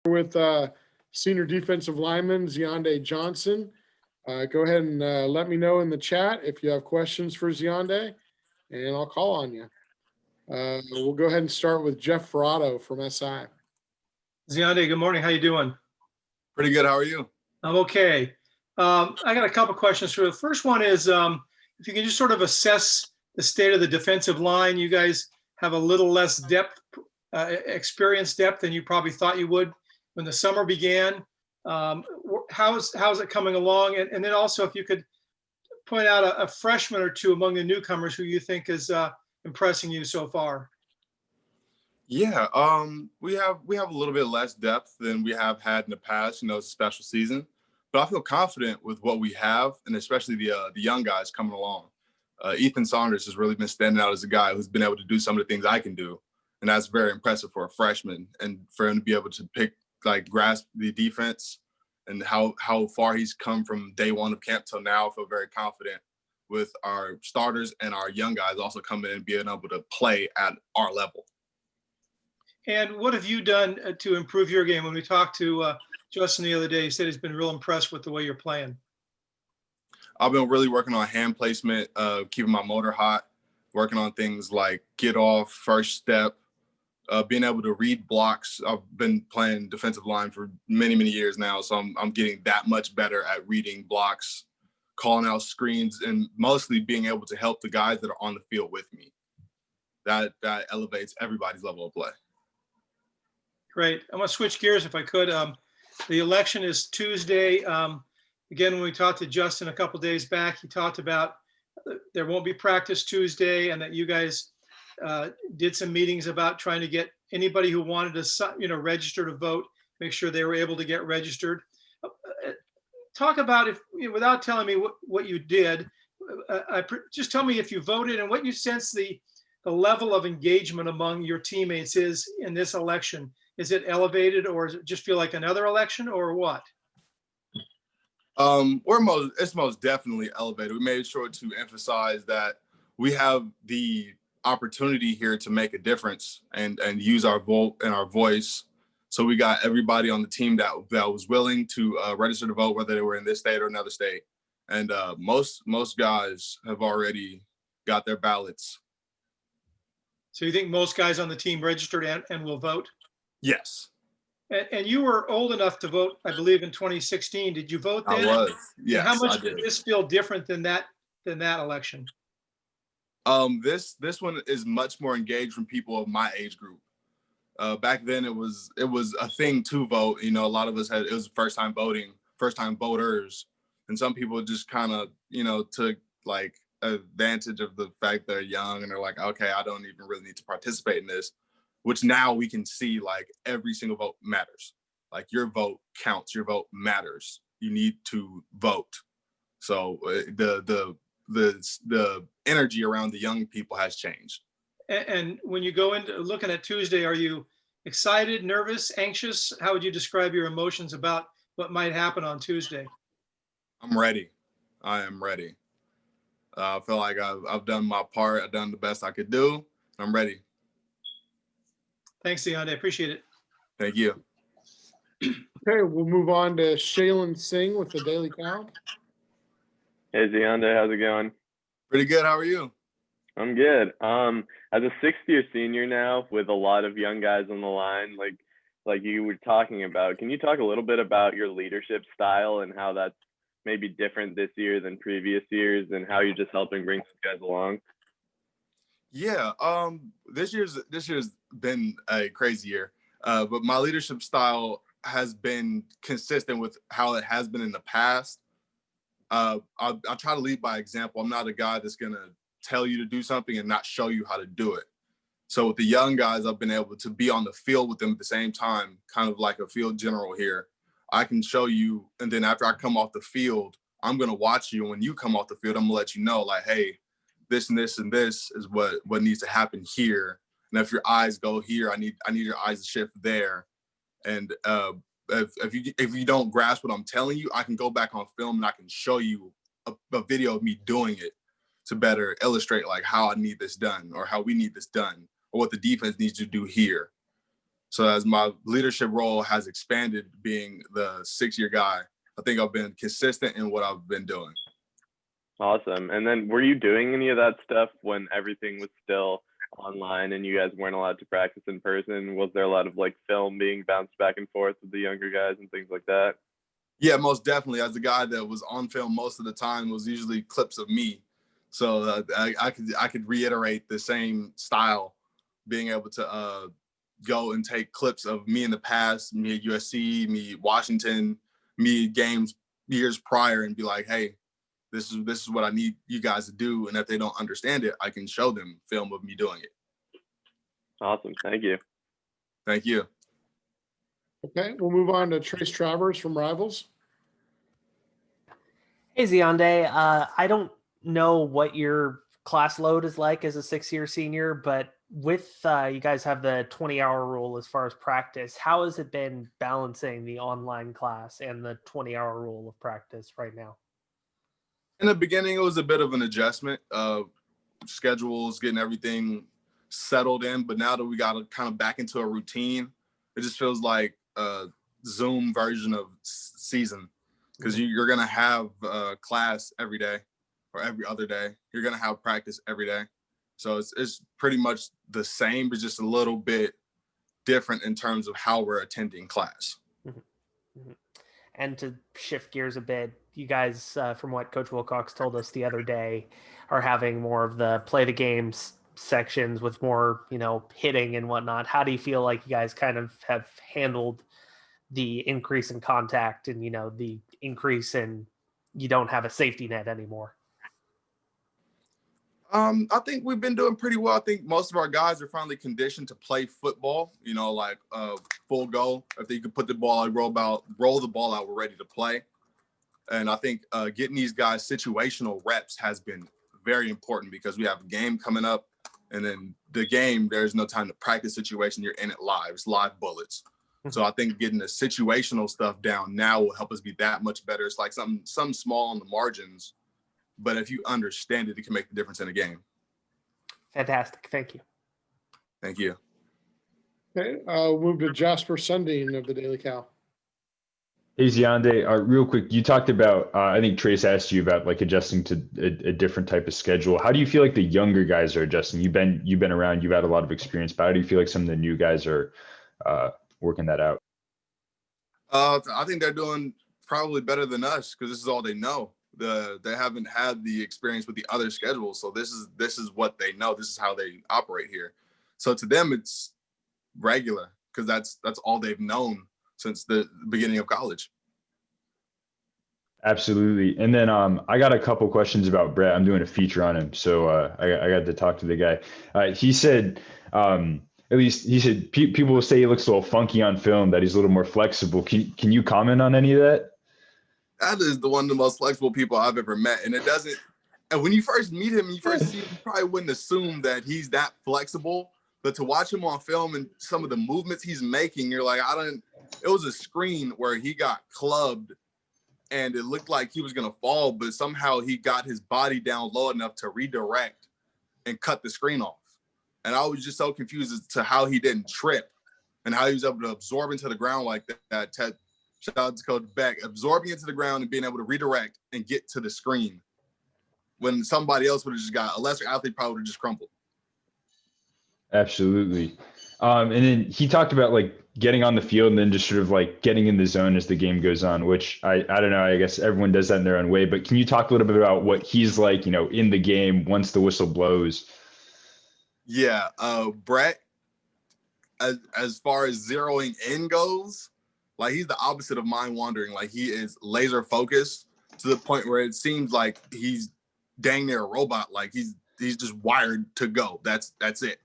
with senior defensive lineman Zeandae Johnson. Go ahead and let me know in the chat if you have questions for Zeandae, and I'll call on you. We'll go ahead and start with Jeff Ferrato from SI. Zeandae, good morning. How you doing? Pretty good. How are you? I'm okay. I got a couple questions for you. The first one is if you can just sort of assess the state of the defensive line. You guys have a little less depth, experience depth than you probably thought you would when the summer began. How's it coming along? And then also if you could point out a freshman or two among the newcomers who you think is impressing you so far. Yeah, we have a little bit less depth than we have had in the past. It's a special season, but I feel confident with what we have, and especially the young guys coming along. Ethan Saunders has really been standing out as a guy who's been able to do some of the things I can do, and that's very impressive for a freshman. And for him to be able to grasp the defense and how far he's come from day one of camp till now, I feel very confident with our starters and our young guys also coming in and being able to play at our level. And what have you done to improve your game? When we talked to Justin the other day, he said he's been real impressed with the way you're playing. I've been really working on hand placement, keeping my motor hot, working on things like get off, first step, being able to read blocks. I've been playing defensive line for many, many years now, so I'm getting that much better at reading blocks, calling out screens, and mostly being able to help the guys that are on the field with me. That elevates everybody's level of play. Great. I'm going to switch gears if I could. The election is Tuesday. Again, when we talked to Justin a couple days back, he talked about there won't be practice Tuesday, and that you guys did some meetings about trying to get anybody who wanted to, register to vote, make sure they were able to get registered. Talk about without telling me what you did, just tell me if you voted and what you sense the level of engagement among your teammates is in this election. Is it elevated, or does it just feel like another election, or what? It's most definitely elevated. We made sure to emphasize that we have the opportunity here to make a difference and use our vote and our voice. So we got everybody on the team that was willing to register to vote, whether they were in this state or another state. And most guys have already got their ballots. So you think most guys on the team registered and will vote? Yes. And you were old enough to vote, I believe, in 2016. Did you vote then? I was. Yes. And how much did this feel different than that election? This one is much more engaged from people of my age group. Back then, it was a thing to vote. A lot of us it was first time voting, first time voters, and some people just kind of took like advantage of the fact they're young and they're like, okay, I don't even really need to participate in this. Which now we can see like every single vote matters. Like your vote counts, your vote matters. You need to vote. So the energy around the young people has changed. And when you go into looking at Tuesday, are you excited, nervous, anxious? How would you describe your emotions about what might happen on Tuesday? I'm ready. I am ready. I feel like I've done my part. I've done the best I could do. I'm ready. Thanks, Zeandae. I appreciate it. Thank you. Okay, we'll move on to Shailen Singh with the Daily Count. Hey, Zeandae, how's it going? Pretty good. How are you? I'm good. As a sixth-year senior now, with a lot of young guys on the line, like you were talking about, can you talk a little bit about your leadership style and how that's maybe different this year than previous years, and how you're just helping bring some guys along? Yeah, this year's been a crazy year, but my leadership style has been consistent with how it has been in the past. I try to lead by example. I'm not a guy that's gonna tell you to do something and not show you how to do it. So with the young guys, I've been able to be on the field with them at the same time, kind of like a field general here. I can show you, and then after I come off the field, I'm gonna watch you. When you come off the field, I'm gonna let you know, like, hey, this and this and this is what needs to happen here. And if your eyes go here, I need your eyes to shift there. And if you don't grasp what I'm telling you, I can go back on film and I can show you a video of me doing it to better illustrate like how I need this done or how we need this done or what the defense needs to do here. So as my leadership role has expanded, being the 6-year guy, I think I've been consistent in what I've been doing. Awesome. And then were you doing any of that stuff when everything was still online and you guys weren't allowed to practice in person? Was there a lot of like film being bounced back and forth with the younger guys and things like that? Yeah, most definitely. As a guy that was on film most of the time, was usually clips of me. So I could reiterate the same style, being able to go and take clips of me in the past, me at USC, me at Washington, me at games years prior, and be like, hey, this is what I need you guys to do. And if they don't understand it, I can show them film of me doing it. Awesome. Thank you. Thank you. Okay, we'll move on to Trace Travers from Rivals. Hey, Zeandae. I don't know what your class load is like as a 6-year senior, but with you guys have the 20-hour rule as far as practice. How has it been balancing the online class and the 20-hour rule of practice right now? In the beginning, it was a bit of an adjustment, schedules, getting everything settled in. But now that we got kind of back into a routine, it just feels like a Zoom version of season, because you're going to have class every day or every other day. You're going to have practice every day. So it's pretty much the same, but just a little bit different in terms of how we're attending class. And to shift gears a bit, you guys, from what Coach Wilcox told us the other day, are having more of the play the games sections with more, hitting and whatnot. How do you feel like you guys kind of have handled the increase in contact and, the increase in you don't have a safety net anymore? I think we've been doing pretty well. I think most of our guys are finally conditioned to play football, like full go. If they could put the ball, roll the ball out, we're ready to play. And I think getting these guys situational reps has been very important, because we have a game coming up, and then the game, there's no time to practice situation. You're in it live. It's live bullets. So I think getting the situational stuff down now will help us be that much better. It's like some small on the margins, but if you understand it, it can make the difference in a game. Fantastic. Thank you. Thank you. Okay, we'll move to Jasper Sundin of the Daily Cal. Hey, Zeandae, real quick, you talked about, I think Trace asked you about like adjusting to a different type of schedule. How do you feel like the younger guys are adjusting? You've been around, you've had a lot of experience, but how do you feel like some of the new guys are working that out? I think they're doing probably better than us, because this is all they know. They haven't had the experience with the other schedules, so this is what they know. This is how they operate here. So to them, it's regular, because that's all they've known since the beginning of college. Absolutely. And then I got a couple questions about Brett. I'm doing a feature on him, so I got to talk to the guy. He said, at least he said, people will say he looks a little funky on film, that he's a little more flexible. Can you comment on any of that? That is one of the most flexible people I've ever met. And and when you first meet him, you probably wouldn't assume that he's that flexible. But to watch him on film and some of the movements he's making, you're like, it was a screen where he got clubbed and it looked like he was going to fall, but somehow he got his body down low enough to redirect and cut the screen off. And I was just so confused as to how he didn't trip and how he was able to absorb into the ground like that. Shout out to Coach Beck, absorbing into the ground and being able to redirect and get to the screen when somebody else would have just got, a lesser athlete probably would have just crumpled. Absolutely. And then he talked about like getting on the field and then just sort of like getting in the zone as the game goes on, which I don't know, I guess everyone does that in their own way, but can you talk a little bit about what he's like, in the game once the whistle blows? Yeah. Brett, as far as zeroing in goes, like he's the opposite of mind wandering. Like he is laser focused to the point where it seems like he's dang near a robot. Like he's just wired to go. That's it.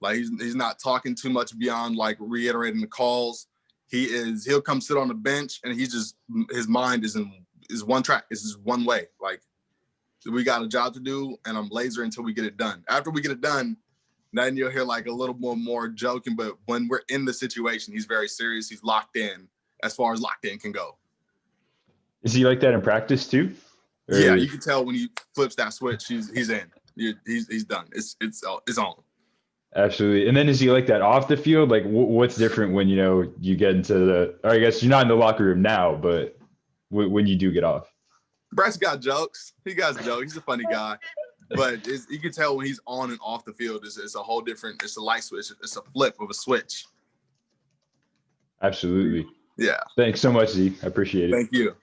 Like he's not talking too much beyond like reiterating the calls. He'll come sit on the bench and his mind is one track. It's just one way. Like we got a job to do and I'm laser until we get it done. After we get it done, then you'll hear like a little more joking, but when we're in the situation, he's very serious. He's locked in as far as locked in can go. Is he like that in practice too? Or... Yeah, you can tell when he flips that switch, he's in. He's done. It's on. Absolutely. And then is he like that off the field? Like what's different when, you get into or I guess you're not in the locker room now, but when you do get off? Bryce got jokes. He got jokes. He's a funny guy. But you can tell when he's on and off the field, it's a whole different, it's a light switch. It's a flip of a switch. Absolutely. Yeah. Thanks so much, Z. I appreciate it. Thank you.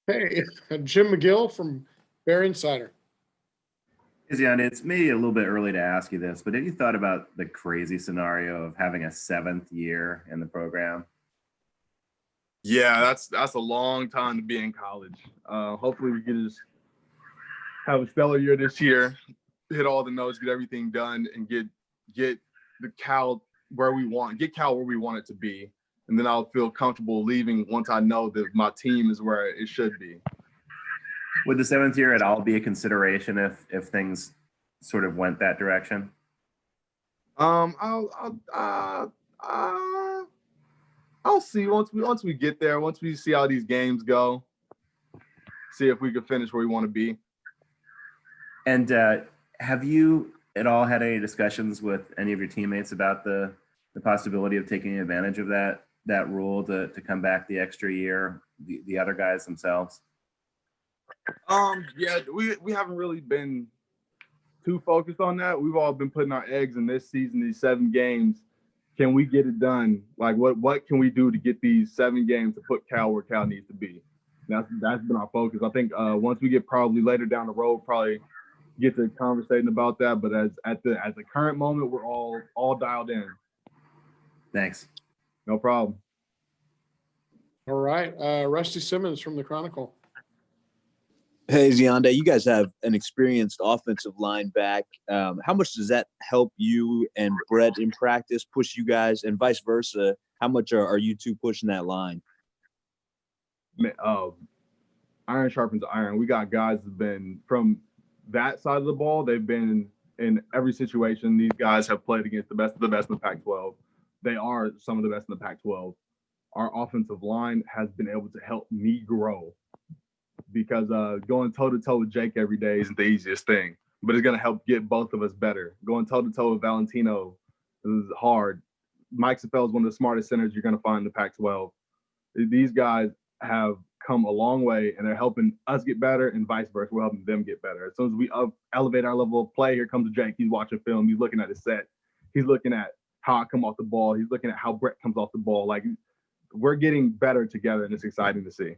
Hey, Jim McGill from Bear Insider. Hey, Zeandae, it's maybe a little bit early to ask you this, but have you thought about the crazy scenario of having a 7th year in the program? Yeah, that's a long time to be in college. Hopefully we can just have a stellar year this year, hit all the notes, get everything done, and get the Cal where we want it to be. And then I'll feel comfortable leaving once I know that my team is where it should be. Would the 7th year at all be a consideration if things sort of went that direction? I'll see once we get there, once we see how these games go, see if we can finish where we want to be. And have you at all had any discussions with any of your teammates about the possibility of taking advantage of that rule to come back the extra year, the other guys themselves? Yeah, we haven't really been too focused on that. We've all been putting our eggs in this season, these 7 games. Can we get it done? Like, what can we do to get these 7 games to put Cal where Cal needs to be? That's been our focus. I think once we get probably later down the road, probably get to conversating about that. But at the current moment, we're all dialed in. Thanks. No problem. All right. Rusty Simmons from the Chronicle. Hey, Zeandae, you guys have an experienced offensive line back. How much does that help you and Brett in practice, push you guys, and vice versa? How much are you two pushing that line? Iron sharpens iron. We got guys that have been from that side of the ball. They've been in every situation. These guys have played against the best of the best in the Pac-12. They are some of the best in the Pac-12. Our offensive line has been able to help me grow, because going toe-to-toe with Jake every day isn't the easiest thing, but it's going to help get both of us better. Going toe-to-toe with Valentino is hard. Mike Sapel is one of the smartest centers you're going to find in the Pac-12. These guys have come a long way, and they're helping us get better, and vice versa. We're helping them get better. As soon as we elevate our level of play, here comes Jake. He's watching film. He's looking at his set. He's looking at how I come off the ball. He's looking at how Brett comes off the ball. Like, we're getting better together, and it's exciting to see.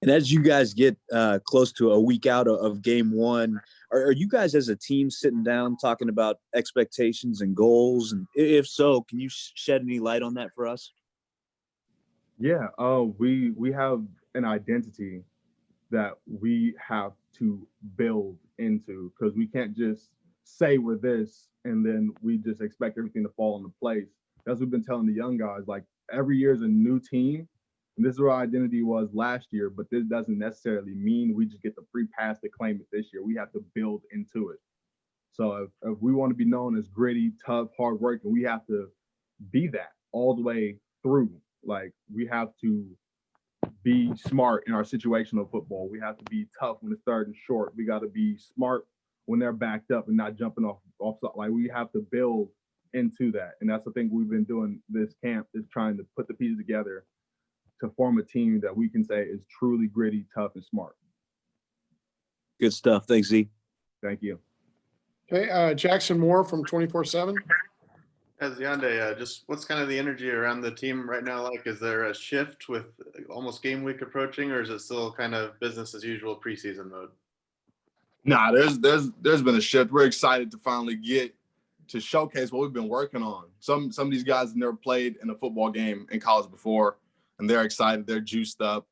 And as you guys get close to a week out of game 1, are you guys as a team sitting down talking about expectations and goals? And if so, can you shed any light on that for us? Yeah, we have an identity that we have to build into, because we can't just say we're this and then we just expect everything to fall into place. As we've been telling the young guys, like, every year is a new team. And this is what our identity was last year, but this doesn't necessarily mean we just get the free pass to claim it this year. We have to build into it. So if we want to be known as gritty, tough, hard working, we have to be that all the way through. Like, we have to be smart in our situational football. We have to be tough when it's 3rd and short. We got to be smart when they're backed up and not jumping off. Like, we have to build into that. And that's the thing we've been doing this camp, is trying to put the pieces together to form a team that we can say is truly gritty, tough, and smart. Good stuff. Thanks, Z. Thank you. Okay. Jackson Moore from 24/7. As Zeandae, just what's kind of the energy around the team right now like? Is there a shift with almost game week approaching, or is it still kind of business as usual preseason mode? Nah, there's been a shift. We're excited to finally get to showcase what we've been working on. Some of these guys have never played in a football game in college before, and they're excited. They're juiced up,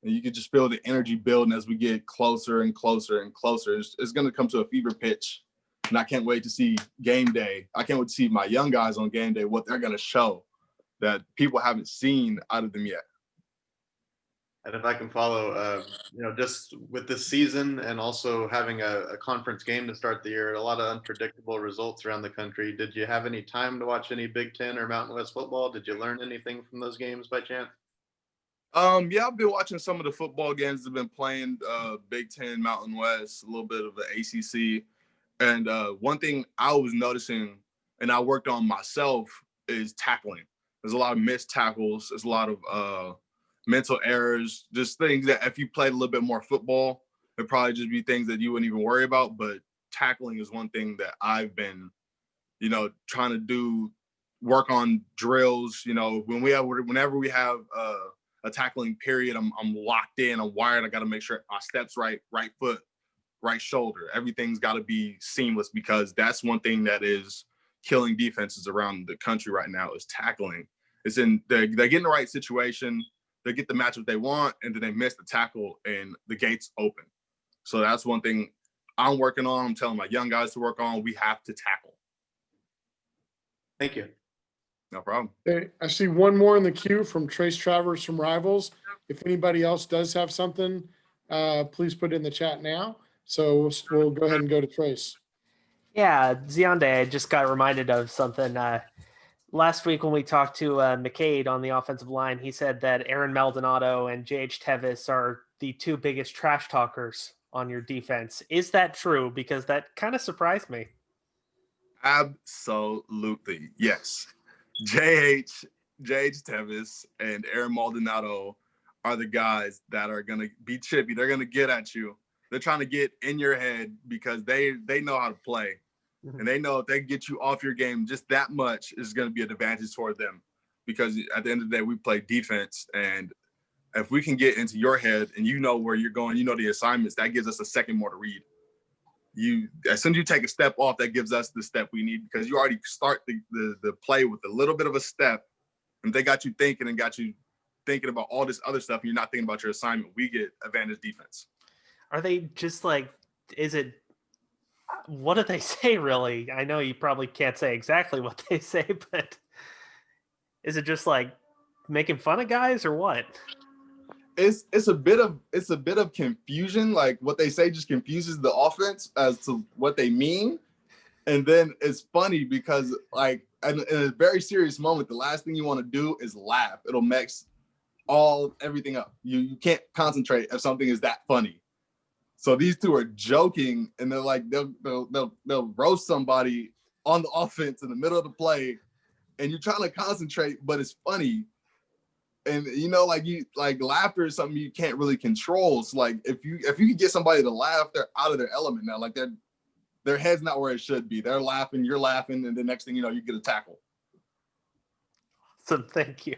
and you can just feel the energy building as we get closer and closer and closer. It's going to come to a fever pitch, and I can't wait to see game day. I can't wait to see my young guys on game day, what they're going to show that people haven't seen out of them yet. And if I can follow, just with this season and also having a conference game to start the year, a lot of unpredictable results around the country. Did you have any time to watch any Big Ten or Mountain West football? Did you learn anything from those games by chance? Yeah, I've been watching some of the football games that have been playing, Big Ten, Mountain West, a little bit of the ACC. And one thing I was noticing, and I worked on myself, is tackling. There's a lot of missed tackles. There's a lot of mental errors, just things that if you played a little bit more football, it'd probably just be things that you wouldn't even worry about. But tackling is one thing that I've been, trying to work on drills. Whenever we have a tackling period, I'm locked in, I'm wired. I got to make sure my steps right foot, right shoulder. Everything's got to be seamless, because that's one thing that is killing defenses around the country right now is tackling. They get in the right situation, they get the matchup they want, and then they miss the tackle and the gates open. So that's one thing I'm working on. I'm telling my young guys to work on. We have to tackle. Thank you. No problem. Okay, I see one more in the queue from Trace Travers from Rivals. If anybody else does have something, please put it in the chat now. So we'll go ahead and go to Trace. Yeah, Zeandae, I just got reminded of something. Last week when we talked to McCade on the offensive line, he said that Aaron Maldonado and J.H. Tevis are the two biggest trash talkers on your defense. Is that true? Because that kind of surprised me. Absolutely. Yes. J.H. Tevis and Aaron Maldonado are the guys that are going to be chippy. They're going to get at you. They're trying to get in your head because they know how to play. And they know if they get you off your game just that much is going to be an advantage toward them, because at the end of the day, we play defense. And if we can get into your head and you know where you're going, you know the assignments, that gives us a second more to read. As soon as you take a step off, that gives us the step we need, because you already start the play with a little bit of a step. And they got you thinking about all this other stuff, and you're not thinking about your assignment, we get advantage defense. Are they just like, what do they say really? I know you probably can't say exactly what they say, but is it just like making fun of guys or what? It's a bit of confusion. Like what they say just confuses the offense as to what they mean. And then it's funny because like in a very serious moment, the last thing you want to do is laugh. It'll mix everything up. You can't concentrate if something is that funny. So these two are joking, and they're like they'll roast somebody on the offense in the middle of the play, and you're trying to concentrate, but it's funny. And like laughter is something you can't really control. So like if you can get somebody to laugh, they're out of their element now. Like their head's not where it should be. They're laughing, you're laughing, and the next thing you know, you get a tackle. So thank you.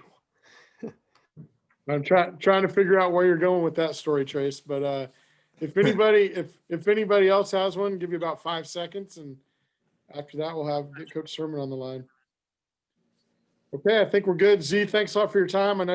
I'm trying to figure out where you're going with that story, Trace. But if anybody else has one, give you about 5 seconds, and after that, we'll get Coach Sermon on the line. Okay, I think we're good. Z, thanks a lot for your time. I know